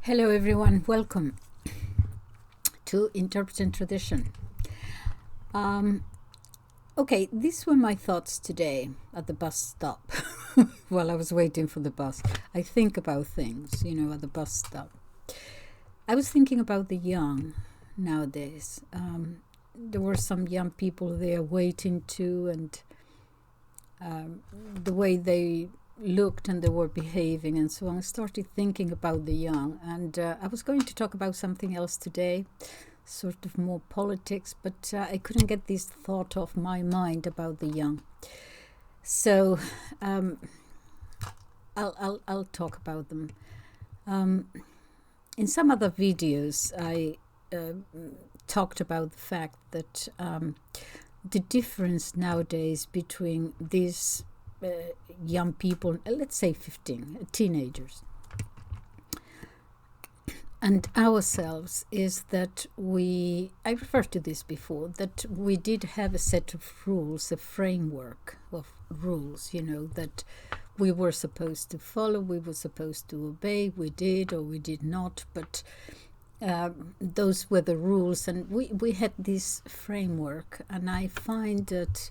Hello everyone, welcome to Interpreting Tradition. Okay, these were my thoughts today at the bus stop while I was waiting for the bus. I think about things, at the bus stop. I was thinking about the young nowadays. There were some young people there waiting too, and the way they looked and they were behaving and so on. I started thinking about the young, and I was going to talk about something else today, sort of more politics, but I couldn't get this thought off my mind about the young. So I'll talk about them. In some other videos, I talked about the fact that the difference nowadays between these young people, let's say 15, teenagers, and ourselves is that I referred to this before, that we did have a set of rules, a framework of rules, that we were supposed to follow, we were supposed to obey, we did or we did not, but those were the rules, and we had this framework, and I find that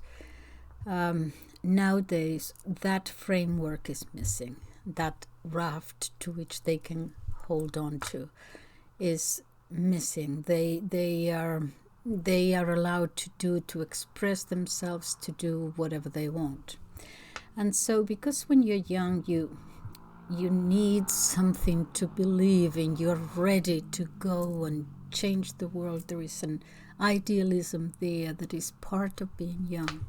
nowadays that framework is missing. That raft to which they can hold on to is missing. They are allowed to express themselves, to do whatever they want. And so because when you're young, you need something to believe in, you're ready to go and change the world. There is an idealism there that is part of being young.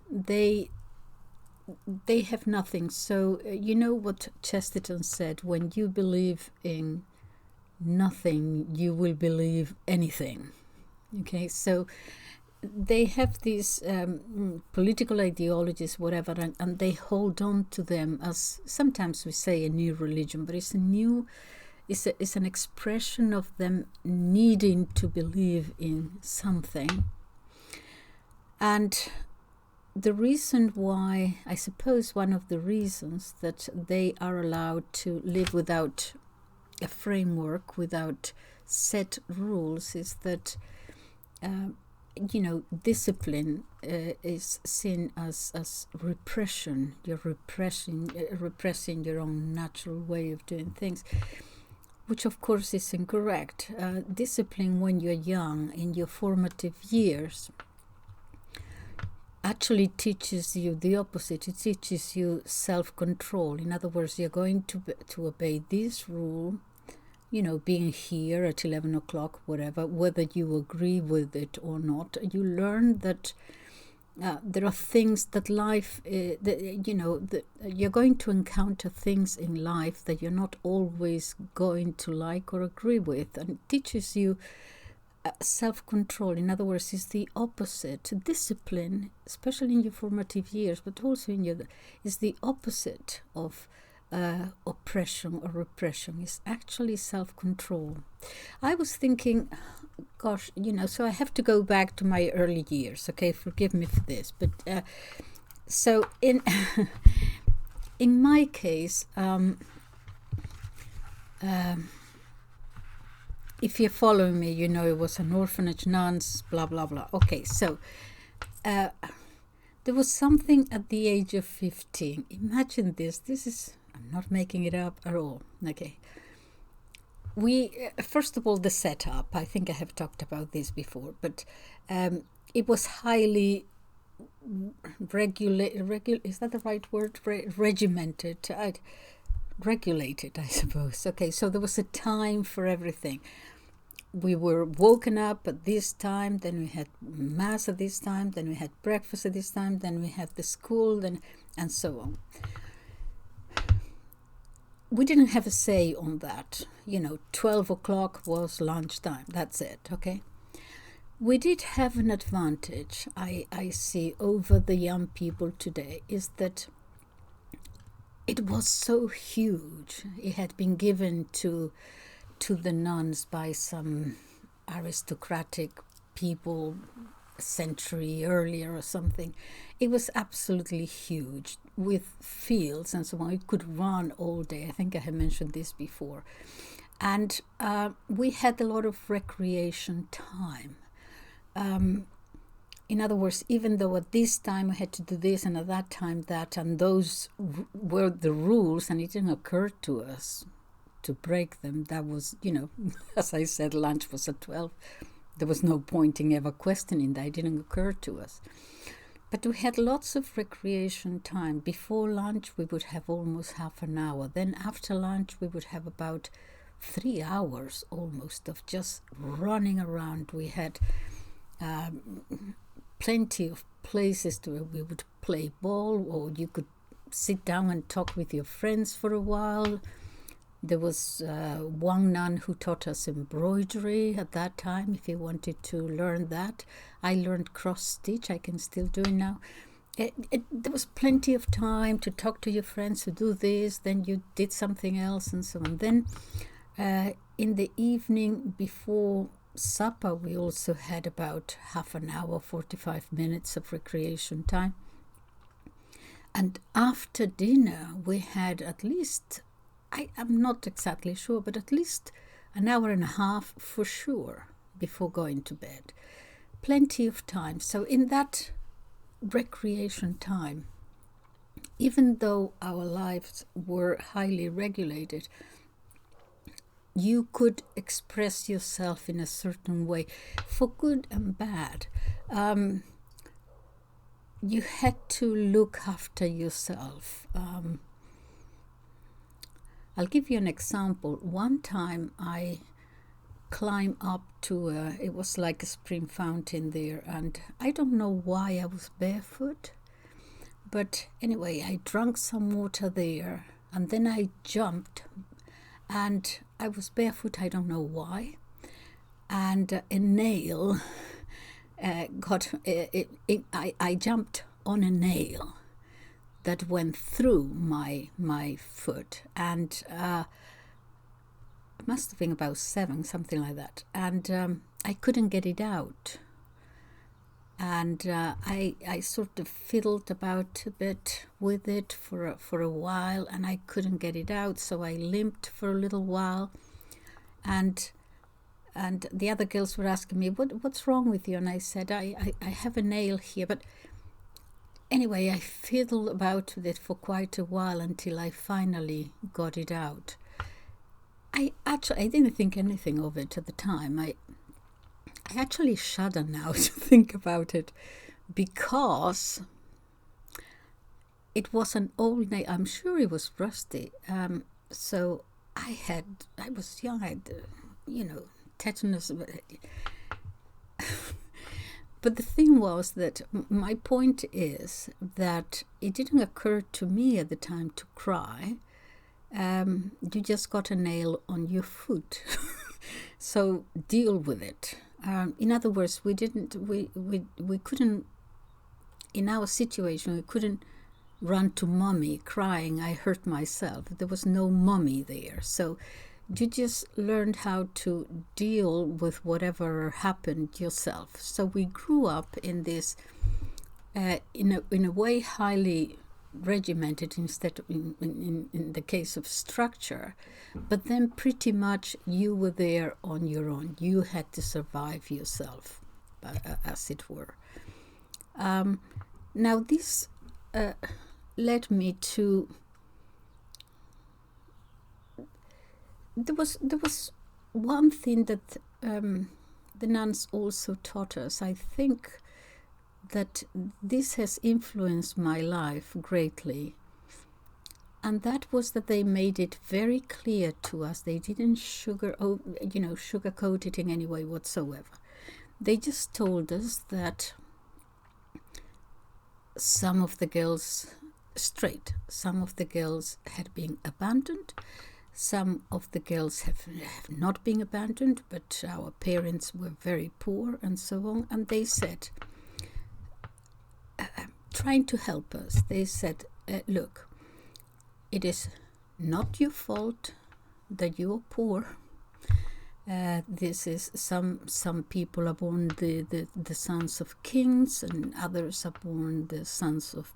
They have nothing. So you know what Chesterton said: when you believe in nothing, you will believe anything. Okay, so they have these political ideologies, whatever, and they hold on to them as, sometimes we say, a new religion, but it's an expression of them needing to believe in something. And the reason why, I suppose one of the reasons that they are allowed to live without a framework, without set rules, is that discipline is seen as repression. You're repressing your own natural way of doing things, which of course is incorrect. Discipline when you're young, in your formative years, actually teaches you the opposite. It teaches you self-control. In other words, you're going to obey this rule, being here at 11 o'clock, whatever, whether you agree with it or not. You learn that there are things that life, that you're going to encounter things in life that you're not always going to like or agree with. And it teaches you self-control. In other words, is the opposite. Discipline, especially in your formative years, but also is the opposite of oppression or repression. Is actually self-control. I was thinking, gosh, so I have to go back to my early years. Okay, forgive me for this, but so in in my case, if you're following me, it was an orphanage, nuns, blah, blah, blah. Okay, so there was something at the age of 15. Imagine this. I'm not making it up at all. Okay. First of all, the setup. I think I have talked about this before, but it was highly is that the right word? Regimented. Regulated, I suppose. Okay, so there was a time for everything. We were woken up at this time, then we had mass at this time, then we had breakfast at this time, then we had the school, and so on. We didn't have a say on that. 12 o'clock was lunchtime. That's it, okay? We did have an advantage, I see, over the young people today, is that it was so huge. It had been given to the nuns by some aristocratic people a century earlier or something. It was absolutely huge with fields and so on. It could run all day. I think I had mentioned this before. And we had a lot of recreation time. In other words, even though at this time I had to do this and at that time that, and those were the rules, and it didn't occur to us to break them. That was, as I said, lunch was at 12. There was no point in ever questioning that. It didn't occur to us. But we had lots of recreation time. Before lunch, we would have almost half an hour. Then after lunch, we would have about 3 hours almost of just running around. We had plenty of places where we would play ball, or you could sit down and talk with your friends for a while. There was one nun who taught us embroidery at that time, if you wanted to learn that. I learned cross-stitch. I can still do it now. There was plenty of time to talk to your friends, to do this, then you did something else and so on. Then in the evening before supper, we also had about half an hour, 45 minutes of recreation time. And after dinner, we had at least, I'm not exactly sure, but at least an hour and a half for sure before going to bed. Plenty of time. So in that recreation time, even though our lives were highly regulated, you could express yourself in a certain way, for good and bad. You had to look after yourself. I'll give you an example. One time I climbed up to it was like a spring fountain there, and I don't know why I was barefoot, but anyway, I drank some water there, and then I jumped, and I was barefoot, I don't know why, and a nail I jumped on a nail that went through my foot, and it must have been about 7, something like that, and I couldn't get it out, and I sort of fiddled about a bit with it for a while, and I couldn't get it out, so I limped for a little while, and the other girls were asking me, what's wrong with you? And I said, I have a nail here. But anyway, I fiddled about with it for quite a while until I finally got it out. I didn't think anything of it at the time. I actually shudder now to think about it, because it was an old nail. I'm sure it was rusty. So I was young, I had, tetanus. But the thing was that my point is that it didn't occur to me at the time to cry. You just got a nail on your foot. So deal with it. In other words, we couldn't, in our situation, we couldn't run to mommy crying, I hurt myself. There was no mommy there. So you just learned how to deal with whatever happened yourself. So we grew up in this, in a way, highly regimented instead of in the case of structure, but then pretty much you were there on your own. You had to survive yourself, as it were. Now this led me to. There was one thing that the nuns also taught us. I think that this has influenced my life greatly, and that was that they made it very clear to us. They didn't sugarcoat it in any way whatsoever. They just told us that some of the girls had been abandoned. Some of the girls have not been abandoned, but our parents were very poor and so on. And they said, trying to help us, they said, look, it is not your fault that you are poor. This is some people are born the sons of kings, and others are born the sons of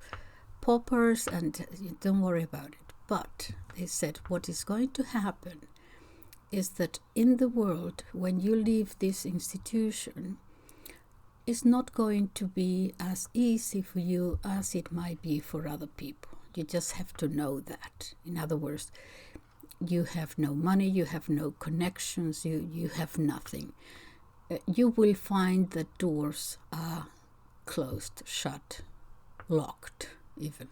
paupers, and don't worry about it. But they said what is going to happen is that in the world, when you leave this institution, it's not going to be as easy for you as it might be for other people. You just have to know that. In other words, you have no money, you have no connections, you have nothing. You will find that doors are closed, shut, locked even.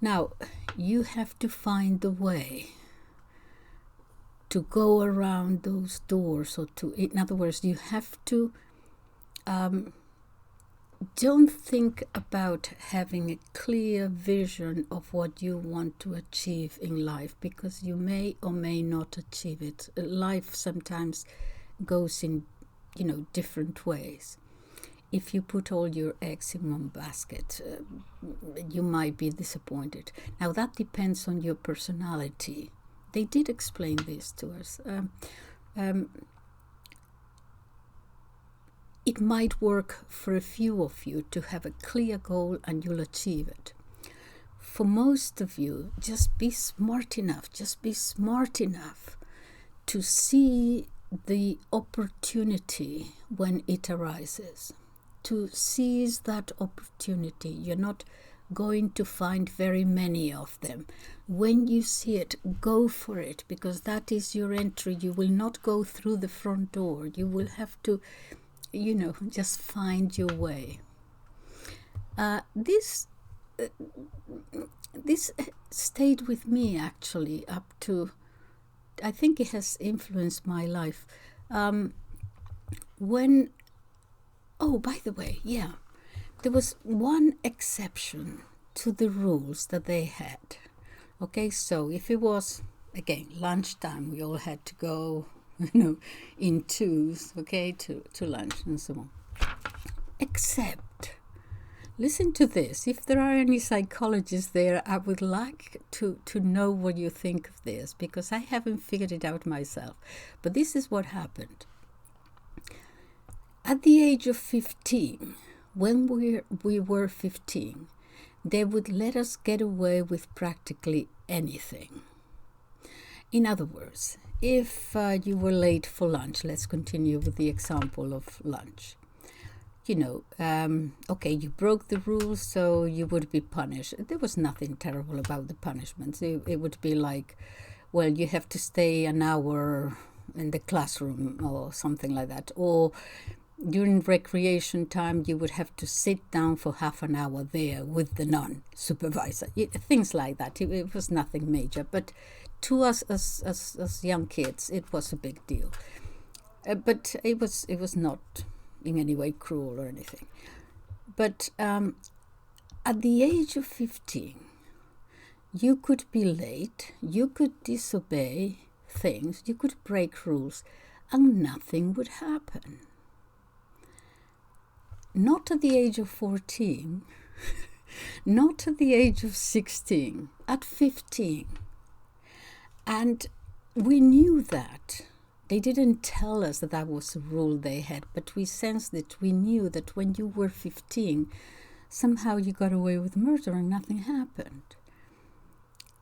Now, you have to find the way to go around those doors, or in other words, you have to don't think about having a clear vision of what you want to achieve in life, because you may or may not achieve it. Life sometimes goes in, different ways. If you put all your eggs in one basket, you might be disappointed. Now, that depends on your personality. They did explain this to us. It might work for a few of you to have a clear goal and you'll achieve it. For most of you, just be smart enough to see the opportunity when it arises, to seize that opportunity. You're not going to find very many of them. When you see it, go for it, because that is your entry. You will not go through the front door. You will have to, just find your way. This stayed with me actually up to, I think it has influenced my life. By the way, there was one exception to the rules that they had. Okay, so if it was, again, lunchtime, we all had to go, in twos, okay, to lunch and so on. Except, listen to this. If there are any psychologists there, I would like to know what you think of this, because I haven't figured it out myself. But this is what happened. At the age of 15, when we were 15, they would let us get away with practically anything. In other words, if you were late for lunch, let's continue with the example of lunch. You broke the rules, so you would be punished. There was nothing terrible about the punishments. It would be like, well, you have to stay an hour in the classroom or something like that. Or during recreation time, you would have to sit down for half an hour there with the nun supervisor. Things like that. It was nothing major. But to us as young kids, it was a big deal. But it was not in any way cruel or anything. But at the age of 15, you could be late, you could disobey things, you could break rules, and nothing would happen. Not at the age of 14, not at the age of 16, at 15. And we knew that. They didn't tell us that was a rule they had, but we sensed it. We knew that when you were 15, somehow you got away with murder and nothing happened.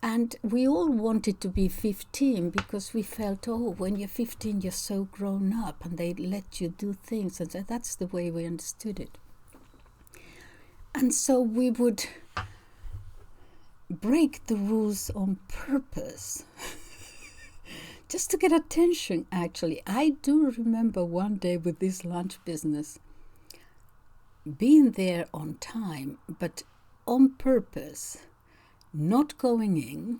And we all wanted to be 15 because we felt, when you're 15, you're so grown up, and they let you do things. And so that's the way we understood it. And so we would break the rules on purpose. Just to get attention, actually. I do remember one day with this lunch business, being there on time, but on purpose, not going in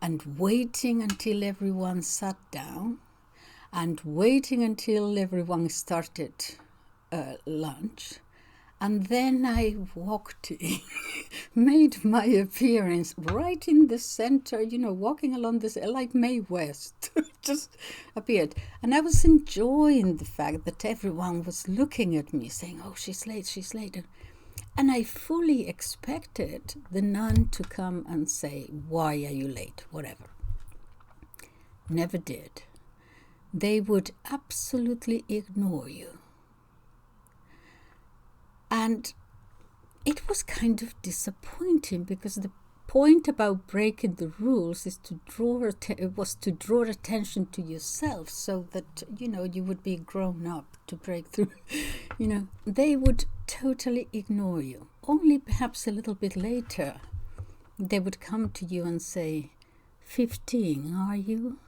and waiting until everyone sat down and waiting until everyone started lunch. And then I walked in, made my appearance right in the center, walking along this, like Mae West, just appeared. And I was enjoying the fact that everyone was looking at me saying, she's late. And I fully expected the nun to come and say, why are you late? Whatever. never did. They would absolutely ignore you. And it was kind of disappointing, because the point about breaking the rules is to draw attention to yourself, so that you would be grown up to break through. They would totally ignore you. Only perhaps a little bit later they would come to you and say, 15, are you?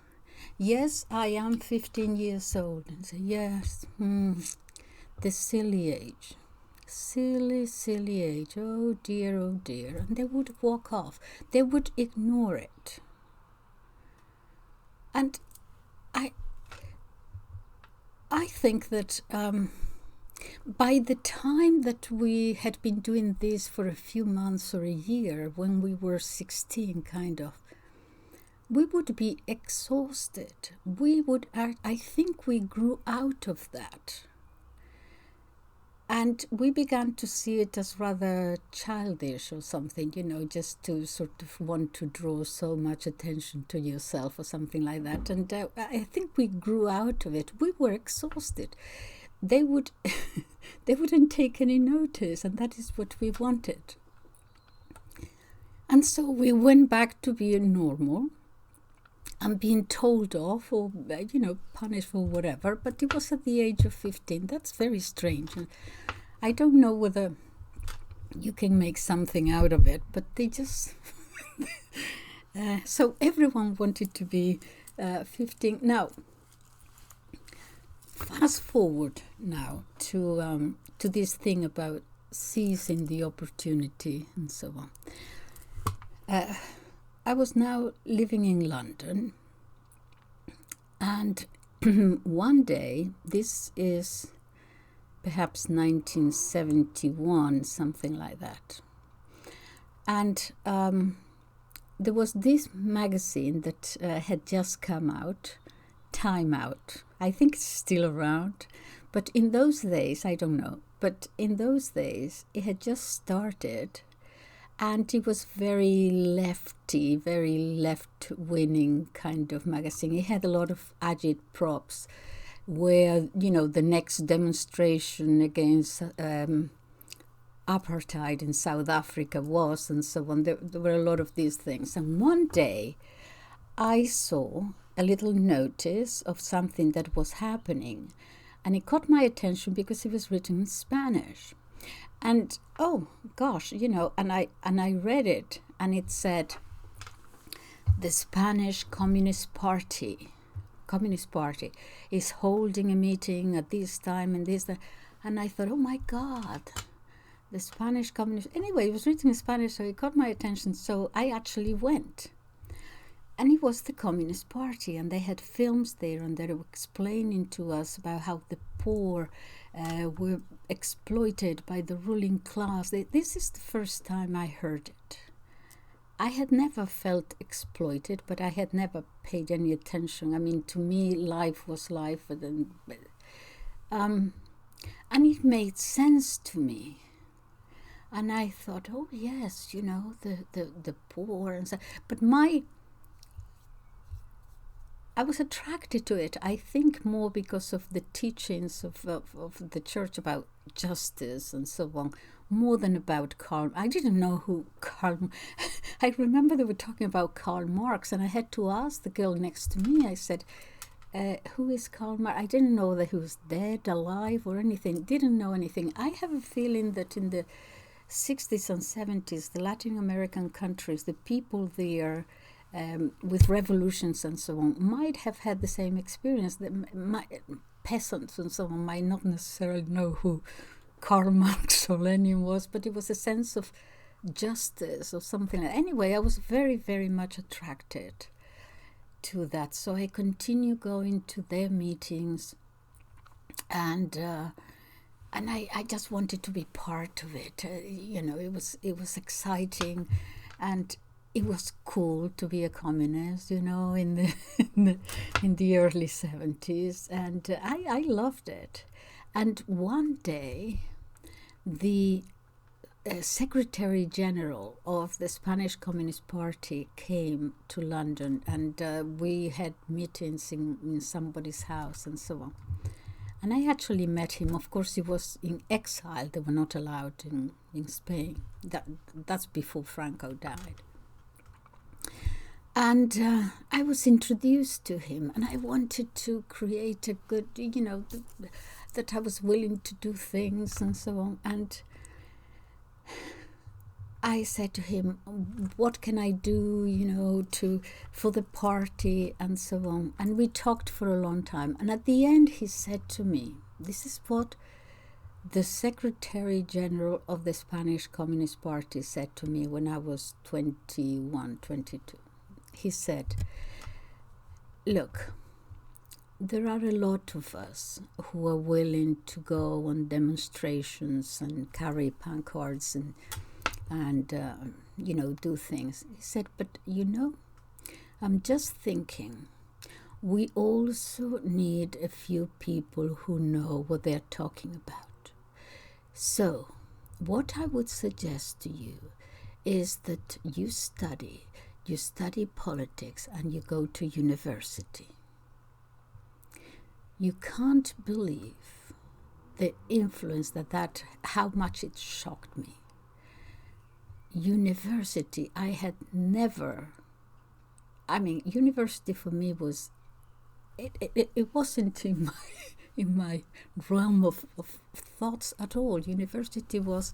Yes, I am 15 years old. And say, yes, the silly age. Silly age. Oh dear, oh dear. And they would walk off. They would ignore it. And I think that by the time that we had been doing this for a few months or a year, when we were 16 kind of, we would be exhausted. I think we grew out of that. And we began to see it as rather childish or something, just to sort of want to draw so much attention to yourself or something like that. And I think we grew out of it. We were exhausted. They wouldn't take any notice, and that is what we wanted. And so we went back to being normal and being told off or, punished for whatever. But it was at the age of 15. That's very strange. I don't know whether you can make something out of it, but they just... so everyone wanted to be 15. Now, fast forward now to this thing about seizing the opportunity and so on. I was now living in London, and one day, this is perhaps 1971, something like that, and there was this magazine that had just come out, Time Out. I think it's still around, but in those days, I don't know, but in those days, it had just started. And it was very lefty, very left-winning kind of magazine. It had a lot of agit-props where, the next demonstration against apartheid in South Africa was, and so on. There were a lot of these things. And one day, I saw a little notice of something that was happening. And it caught my attention because it was written in Spanish. And oh gosh, and I read it, and it said, the Spanish Communist Party is holding a meeting at this time and this, and I thought, oh my God, the Spanish Communist. Anyway, it was written in Spanish, so it caught my attention. So I actually went, and it was the Communist Party, and they had films there, and they were explaining to us about how the poor were exploited by the ruling class. This is the first time I heard it. I had never felt exploited, but I had never paid any attention. I mean, to me, life was life, and it made sense to me. And I thought, oh yes, the poor and so. But I was attracted to it, I think, more because of the teachings of the church about justice and so on, more than about Karl. I didn't know who Karl... I remember they were talking about Karl Marx, and I had to ask the girl next to me. I said, who is Karl Marx? I didn't know that he was dead, alive, or anything. Didn't know anything. I have a feeling that in the 60s and 70s, the Latin American countries, the people there... with revolutions and so on, might have had the same experience. Peasants and so on might not necessarily know who Karl Marx or Lenin was, but it was a sense of justice or something. Anyway, I was very, very much attracted to that. So I continued going to their meetings, and I just wanted to be part of it. It was exciting, and it was cool to be a communist, in the early 70s, and I loved it. And one day, the Secretary General of the Spanish Communist Party came to London, and we had meetings in somebody's house and so on. And I actually met him. Of course, he was in exile. They were not allowed in Spain. That's before Franco died. And I was introduced to him, and I wanted to create a good, that I was willing to do things and so on. And I said to him, what can I do, for the party and so on. And we talked for a long time. And at the end, he said to me, this is what the Secretary General of the Spanish Communist Party said to me when I was 21, 22. He said, look, there are a lot of us who are willing to go on demonstrations and carry pancards and do things. He said, but I'm just thinking, we also need a few people who know what they're talking about. So what I would suggest to you is that you study politics and you go to university. You can't believe the influence how much it shocked me. University, I had never, university for me was, it wasn't in my realm of thoughts at all. University was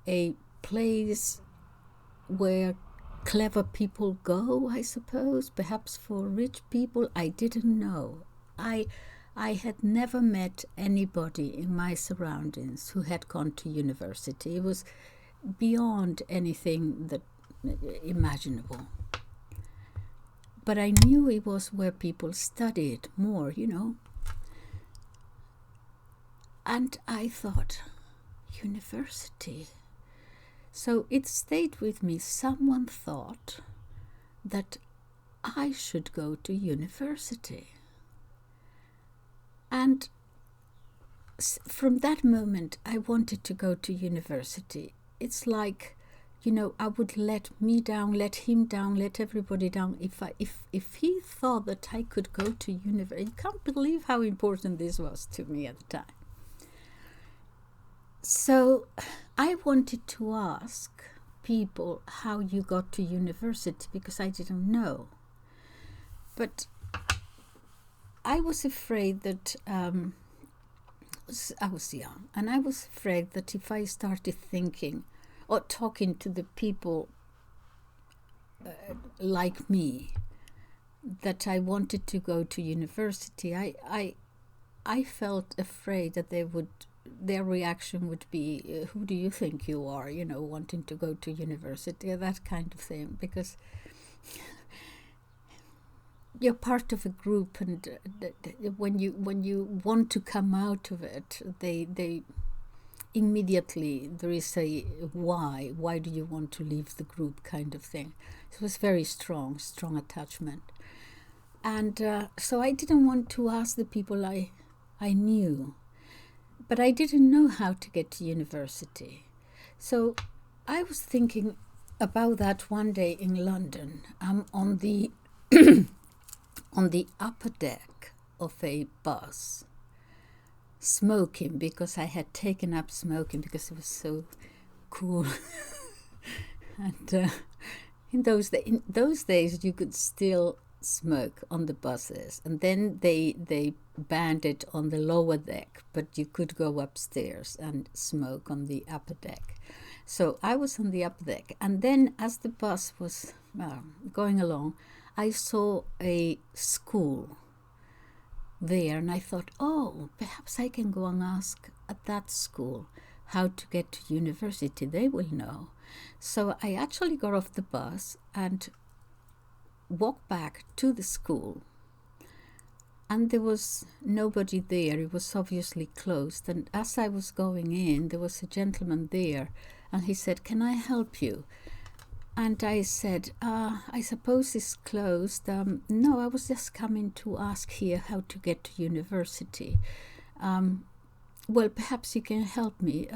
a place where clever people go, I suppose, perhaps for rich people. I didn't know. I had never met anybody in my surroundings who had gone to university. It was beyond anything that imaginable. But I knew it was where people studied more, And I thought, university. So it stayed with me. Someone thought that I should go to university. And from that moment, I wanted to go to university. It's like, I would let me down, let him down, let everybody down. If he thought that I could go to university, I can't believe how important this was to me at the time. So I wanted to ask people how you got to university, because I didn't know. But I was afraid that I was young, and I was afraid that if I started thinking or talking to the people like me, that I wanted to go to university, I felt afraid that their reaction would be, who do you think you are, wanting to go to university, that kind of thing, because you're part of a group, and when you want to come out of it, they immediately, there is a why do you want to leave the group kind of thing. It was very strong attachment. And so I didn't want to ask the people I knew, but I didn't know how to get to university. So I was thinking about that one day in London. I'm on the on the upper deck of a bus, smoking, because I had taken up smoking because it was so cool. And in those days you could still smoke on the buses, and then they banned it on the lower deck, but you could go upstairs and smoke on the upper deck. So I was on the upper deck, and then as the bus was going along, I saw a school there, and I thought, perhaps I can go and ask at that school how to get to university. They will know. So I actually got off the bus and walked back to the school, and there was nobody there. It was obviously closed. And as I was going in, there was a gentleman there, and he said, "Can I help you?" And I said, I suppose it's closed. No, I was just coming to ask here how to get to university. Well, perhaps you can help me.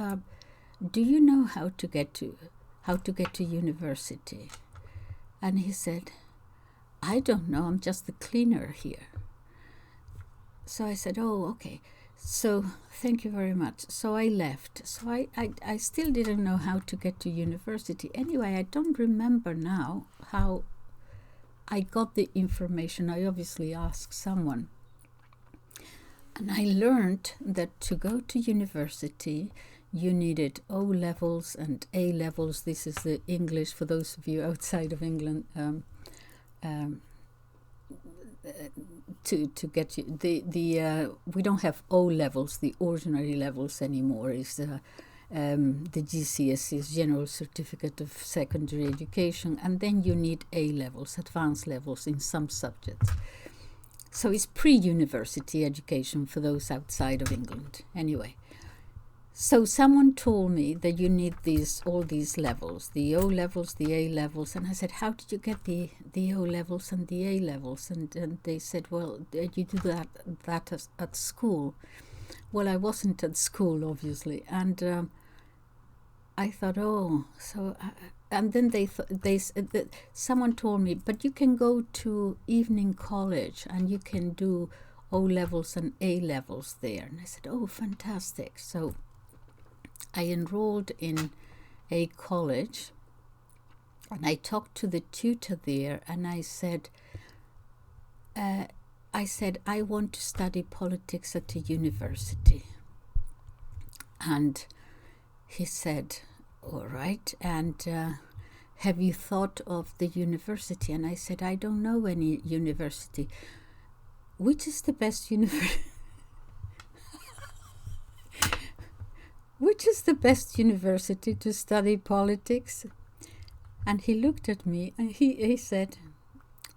do you know how to get to university? And he said, I don't know, I'm just the cleaner here. So I said, oh, okay. So thank you very much. So I left. So I still didn't know how to get to university. Anyway, I don't remember now how I got the information. I obviously asked someone. And I learned that to go to university, you needed O levels and A levels. This is the English for those of you outside of England. To get you, we don't have O levels, the ordinary levels anymore. Is the GCSE, General Certificate of Secondary Education, and then you need A levels, advanced levels in some subjects. So it's pre-university education for those outside of England. Anyway, so someone told me that you need all these levels, the O levels, the A levels, and I said, how did you get the O levels and the A levels? And they said, well, you do that at school. Well, I wasn't at school, obviously, and I thought, oh, so, and then someone told me, but you can go to evening college and you can do O levels and A levels there. And I said, oh, fantastic. So I enrolled in a college and I talked to the tutor there, and I said, I want to study politics at a university. And he said, all right, and have you thought of the university? And I said, I don't know any university. Which is the best university? Which is the best university to study politics? And he looked at me and he said,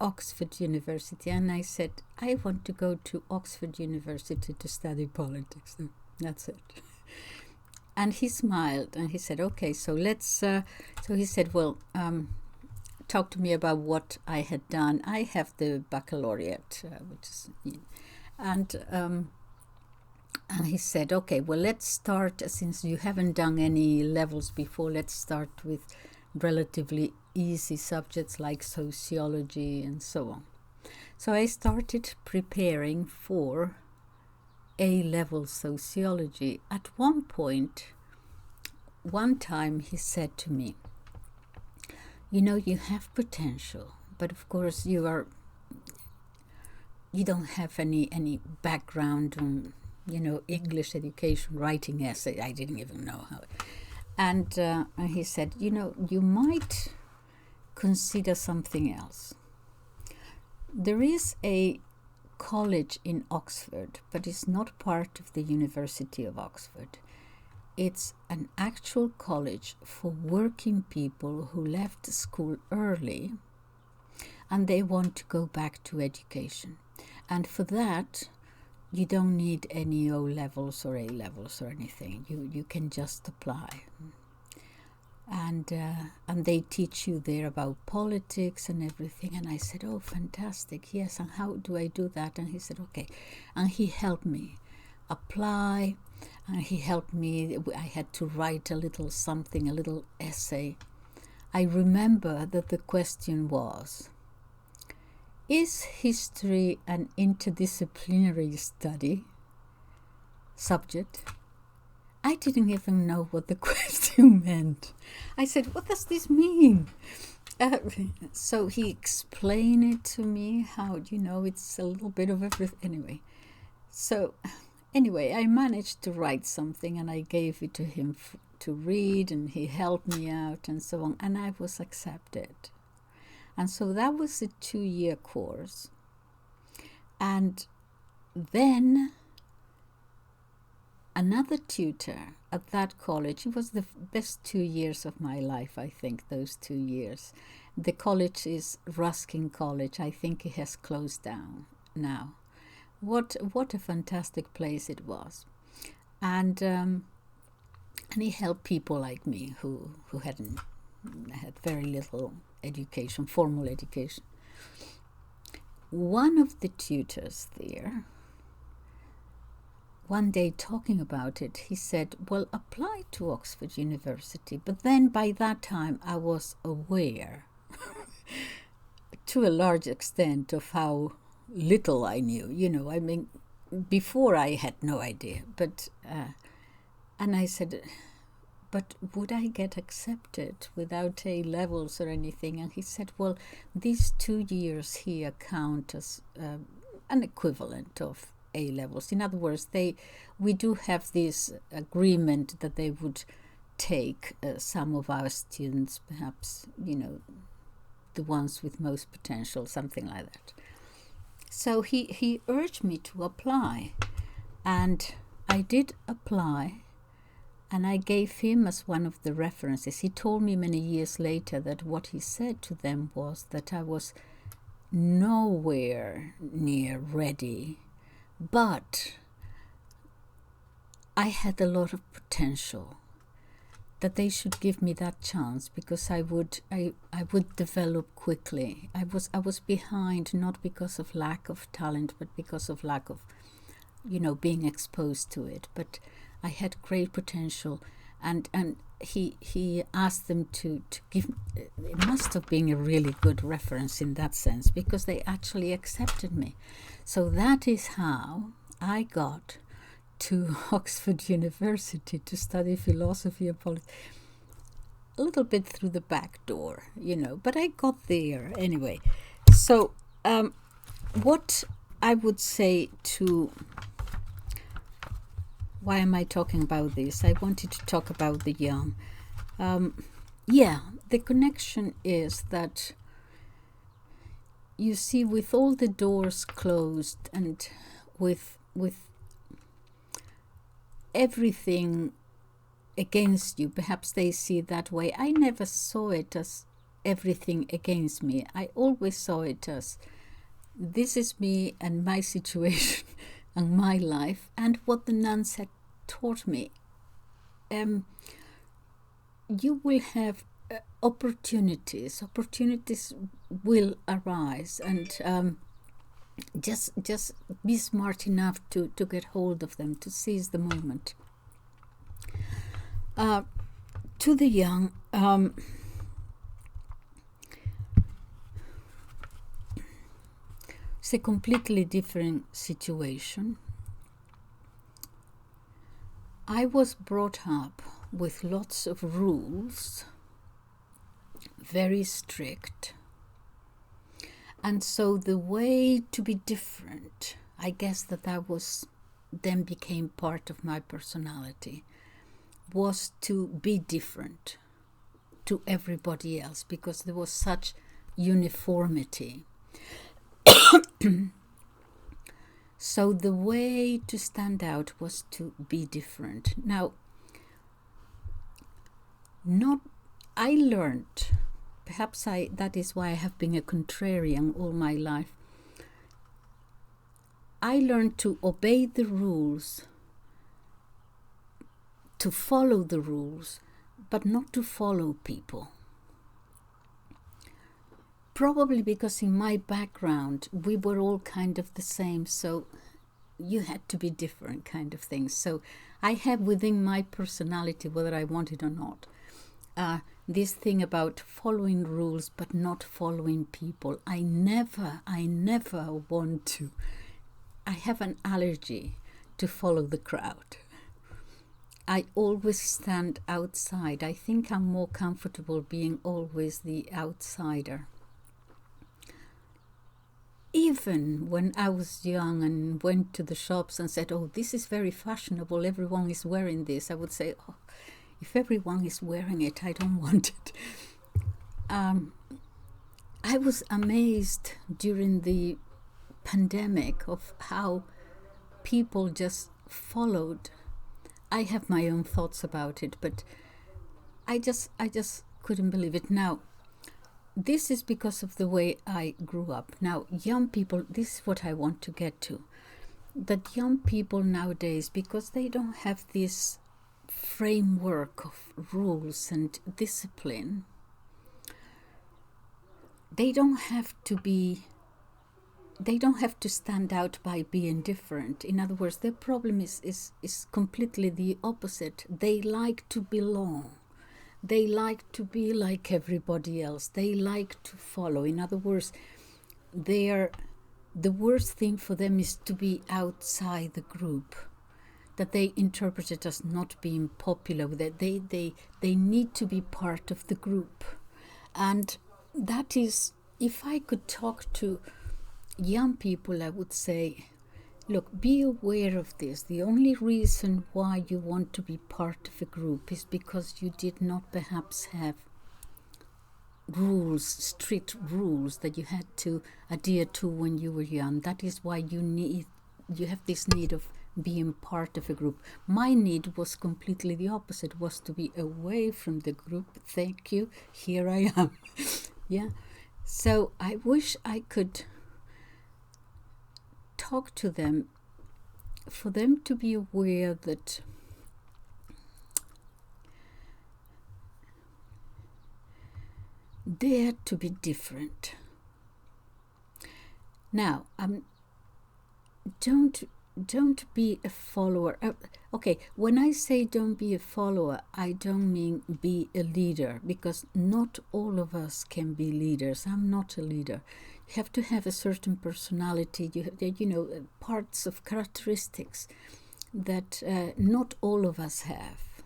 Oxford University. And I said, I want to go to Oxford University to study politics. That's it. And he smiled and he said, okay, so let's, so he said, well, talk to me about what I had done. I have the baccalaureate, which is, and he said, okay, well, let's start, since you haven't done any levels before, let's start with relatively easy subjects like sociology and so on. So I started preparing for A-level sociology. At one time he said to me, you know, you have potential, but of course you don't have any background on, English education, writing essay. I didn't even know how. And he said, you might consider something else. There is a college in Oxford, but it's not part of the University of Oxford. It's an actual college for working people who left school early and they want to go back to education. And for that, you don't need any O levels or A levels or anything. You can just apply. And they teach you there about politics and everything. And I said, oh, fantastic, yes, and how do I do that? And he said, okay. And he helped me apply, and he helped me. I had to write a little something, a little essay. I remember that the question was, is history an interdisciplinary subject? I didn't even know what the question meant. I said, what does this mean? So he explained it to me, how, it's a little bit of everything. Anyway, I managed to write something and I gave it to him to read, and he helped me out and so on, and I was accepted. And so that was a 2-year course. And then another tutor at that college, it was the best 2 years of my life, I think, those 2 years. The college is Ruskin College. I think it has closed down now. What a fantastic place it was. And he helped people like me who had very little education, formal education. One of the tutors there one day talking about it, he said, well, apply to Oxford University. But then by that time I was aware to a large extent of how little I knew. I mean, before I had no idea. But and I said, but would I get accepted without A levels or anything? And he said, well, these 2 years here count as an equivalent of A levels. In other words, we do have this agreement that they would take some of our students, perhaps, the ones with most potential, something like that. So he urged me to apply, and I did apply, and I gave him as one of the references. He told me many years later that what he said to them was that I was nowhere near ready, but I had a lot of potential, that they should give me that chance because I would develop quickly. I was behind, not because of lack of talent, but because of lack of, being exposed to it. But I had great potential, and he asked them to give. It must have been a really good reference in that sense, because they actually accepted me. So that is how I got to Oxford University to study philosophy and politics. A little bit through the back door, but I got there anyway. So what I would say to... Why am I talking about this? I wanted to talk about the young. The connection is that, you see, with all the doors closed and with everything against you, perhaps they see it that way. I never saw it as everything against me. I always saw it as, this is me and my situation and my life, and what the nuns had taught me. You will have opportunities will arise, and just be smart enough to get hold of them, to seize the moment. To the young, it's a completely different situation. I was brought up with lots of rules, very strict. And so the way to be different, I guess that was then became part of my personality, was to be different to everybody else, because there was such uniformity. So the way to stand out was to be different. Now, I learned, perhaps that is why I have been a contrarian all my life. I learned to obey the rules, to follow the rules, but not to follow people. Probably because in my background, we were all kind of the same, so you had to be different kind of things. So I have within my personality, whether I want it or not, this thing about following rules but not following people. I never want to. I have an allergy to follow the crowd. I always stand outside. I think I'm more comfortable being always the outsider. Even when I was young and went to the shops and said, oh, this is very fashionable, everyone is wearing this, I would say, oh, if everyone is wearing it, I don't want it. I was amazed during the pandemic of how people just followed. I have my own thoughts about it, but I just couldn't believe it. Now, this is because of the way I grew up. Now, young people, this is what I want to get to. That young people nowadays, because they don't have this framework of rules and discipline, they don't have to be they don't have to stand out by being different. In other words, their problem is completely the opposite. They like to belong. They like to be like everybody else. They like to follow. In other words, the worst thing for them is to be outside the group, that they interpret it as not being popular with it. They need to be part of the group. And that is, if I could talk to young people, I would say, look, be aware of this. The only reason why you want to be part of a group is because you did not perhaps have rules, strict rules that you had to adhere to when you were young. That is why you have this need of being part of a group. My need was completely the opposite, was to be away from the group. Thank you, here I am. Yeah. So I wish I could talk to them, for them to be aware that dare to be different. Now, don't be a follower. Okay, when I say don't be a follower, I don't mean be a leader, because not all of us can be leaders. I'm not a leader. You have to have a certain personality, parts of characteristics that not all of us have.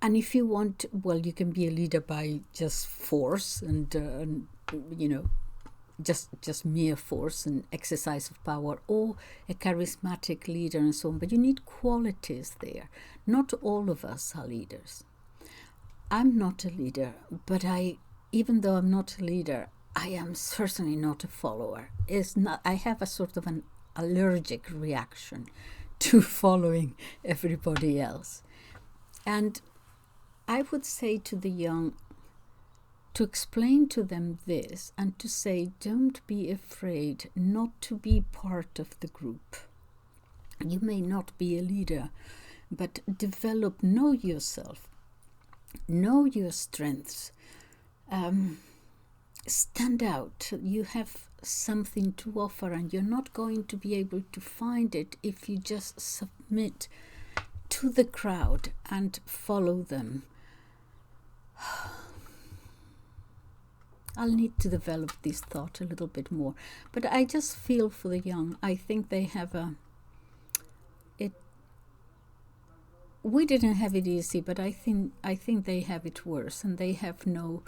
And if you want, well, you can be a leader by just force and just mere force and exercise of power, or a charismatic leader and so on. But you need qualities there. Not all of us are leaders. I'm not a leader, but even though I'm not a leader, I am certainly not a follower. I have a sort of an allergic reaction to following everybody else. And I would say to the young, to explain to them this and to say, don't be afraid not to be part of the group. You may not be a leader, but know yourself, know your strengths, stand out. You have something to offer, and you're not going to be able to find it if you just submit to the crowd and follow them. I'll need to develop this thought a little bit more, but I just feel for the young. I think they have we didn't have it easy, but I think they have it worse, and they have no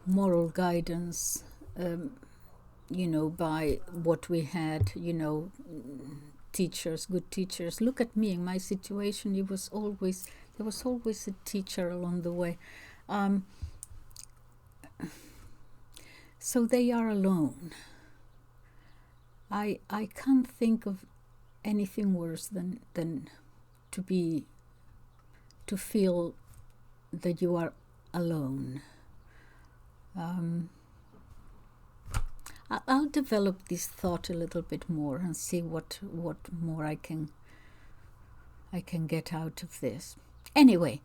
moral guidance, by what we had, teachers, good teachers. Look at me in my situation. There was always a teacher along the way. So they are alone. I can't think of anything worse than to feel that you are alone. I'll develop this thought a little bit more and see what more I can get out of this. Anyway,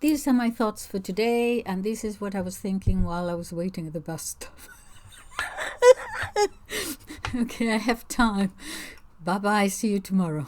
these are my thoughts for today, and this is what I was thinking while I was waiting at the bus stop. Okay, I have time. Bye-bye, see you tomorrow.